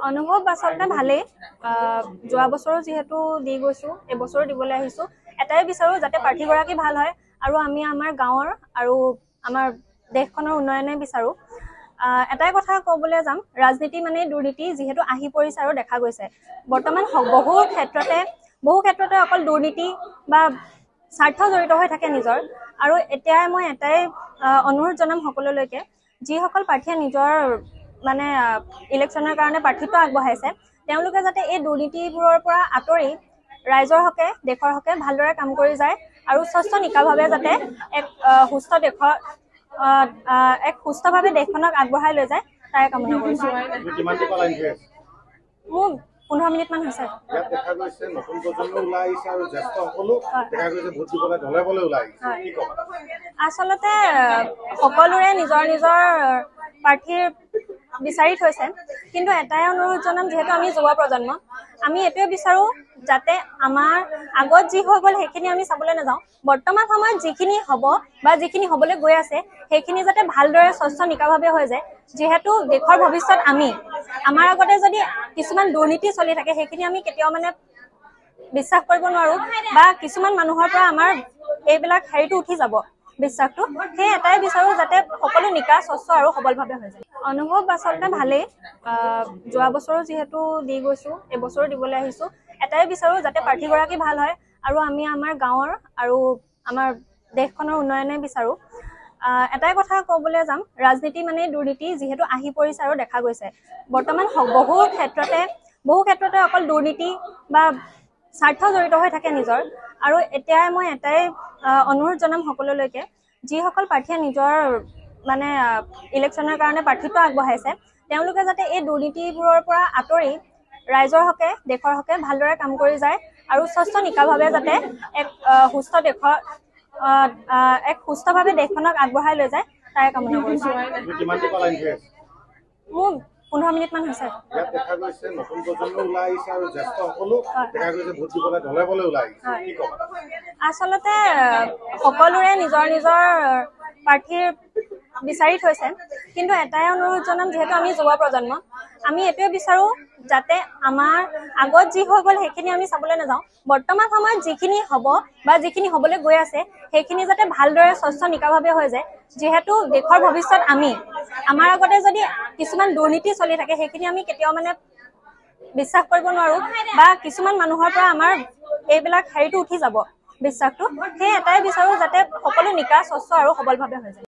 অনুভৱ আচলতে ভালেই যোৱা বছৰো যেহেতু দি গৈছো এবছৰো দিবলৈ আহিছো এটাই বিচাৰো যাতে প্ৰাৰ্থীগৰাকী ভাল হয় আৰু আমি আমাৰ গাঁৱৰ আৰু আমাৰ দেশখনৰ উন্নয়নে বিচাৰো এটাই কথা ক'বলৈ যাম ৰাজনীতি মানে দুৰ্নীতি যেহেতু আহি পৰিছে আৰু দেখা গৈছে বৰ্তমান বহু ক্ষেত্ৰতে অকল দুৰ্নীতি বা স্বাৰ্থ জড়িত হৈ থাকে নিজৰ আৰু এতিয়া মই এটাই অনুৰোধ জনাম সকলোলৈকে যিসকল প্ৰাৰ্থীয়ে নিজৰ মানে ইলেকশ্যনৰ কাৰণে প্ৰাৰ্থিত্ব আগবঢ়াইছে তেওঁলোকে যাতে এই দুৰ্নীতিবোৰৰ পৰা আঁতৰি ৰাইজৰ হকে দেশৰ হকে ভালদৰে কাম কৰি যায় আৰু স্বচ্ছ নিকাভাৱে যাতে এক সুস্থভাৱে দেশখনক আগবঢ়াই লৈ যায় তাৰে কামনা কৰিছো মোৰ 15 মিনিট মান হৈছে আচলতে সকলোৰে নিজৰ নিজৰ প্ৰাৰ্থীৰ বিচাৰি থৈছে কিন্তু এটাই অনুৰোধ জনাম যেহেতু আমি যুৱ প্ৰজন্ম আমি এটোৱে বিচাৰো যাতে আমাৰ আগত যি হৈ গ'ল সেইখিনি আমি চাবলৈ নাযাওঁ বৰ্তমান সময়ত যিখিনি হ'ব বা যিখিনি হ'বলৈ গৈ আছে সেইখিনি যাতে ভালদৰে স্বচ্ছ নিকাভাৱে হৈ যায় যেহেতু দেশৰ ভৱিষ্যত আমাৰ আগতে যদি কিছুমান দুৰ্নীতি চলি থাকে সেইখিনি আমি কেতিয়াও মানে বিশ্বাস কৰিব নোৱাৰো বা কিছুমান মানুহৰ পৰা আমাৰ এইবিলাক হেৰিটো উঠি যাব বিশ্বাসটো সেই এটাই বিচাৰো যাতে সকলো নিকা স্বচ্ছ আৰু সবলভাৱে হৈ যায় অনুভৱ আচলতে ভালেই যোৱা বছৰো যেহেতু দি গৈছো এবছৰো দিবলৈ আহিছো এটাই বিচাৰো যাতে প্ৰাৰ্থীগৰাকী ভাল হয় আৰু আমি আমাৰ গাঁৱৰ আৰু আমাৰ দেশখনৰ উন্নয়নে বিচাৰো এটাই কথা ক'বলৈ যাম ৰাজনীতি মানে দুৰ্নীতি যেহেতু আহি পৰিছে আৰু দেখা গৈছে বৰ্তমান বহু ক্ষেত্ৰতে অকল দুৰ্নীতি বা স্বাৰ্থ জড়িত হৈ থাকে নিজৰ আৰু এতিয়া মই এটাই অনুৰোধ জনাম সকলোলৈকে যিসকল প্ৰাৰ্থীয়ে নিজৰ মানে ইলেকশ্যনৰ কাৰণে প্ৰাৰ্থিত্ব আগবঢ়াইছে তেওঁলোকে যাতে এই দুৰ্নীতিবোৰৰ পৰা আঁতৰি ৰাইজৰ হকে দেশৰ হকে ভালদৰে কাম কৰি যায় আৰু স্বচ্ছ নিকাভাৱে যাতে এক সুস্থভাৱে দেশখনক আগবঢ়াই লৈ যায় তাৰে কামনা কৰিছো মোৰ 15 মিনিট মান হৈছে আচলতে সকলোৰে নিজৰ নিজৰ প্ৰাৰ্থীৰ বিচাৰি থৈছে কিন্তু এটাই অনুৰোধ জনাম যেহেতু আমি যুৱ প্ৰজন্ম আমি এটোৱে বিচাৰো যাতে আমাৰ আগত যি হৈ গ'ল সেইখিনি আমি চাবলৈ নাযাওঁ বৰ্তমান সময়ত যিখিনি হ'ব বা যিখিনি হ'বলৈ গৈ আছে সেইখিনি যাতে ভালদৰে স্বচ্ছ নিকাভাৱে হৈ যায় যেহেতু দেশৰ ভৱিষ্যত আমাৰ আগতে যদি কিছুমান দুৰ্নীতি চলি থাকে সেইখিনি আমি কেতিয়াও মানে বিশ্বাস কৰিব নোৱাৰো বা কিছুমান মানুহৰ পৰা আমাৰ এইবিলাক হেৰিটো উঠি যাব বিশ্বাসটো সেই এটাই বিচাৰো যাতে সকলো নিকা স্বচ্ছ আৰু সবলভাৱে হৈ যায়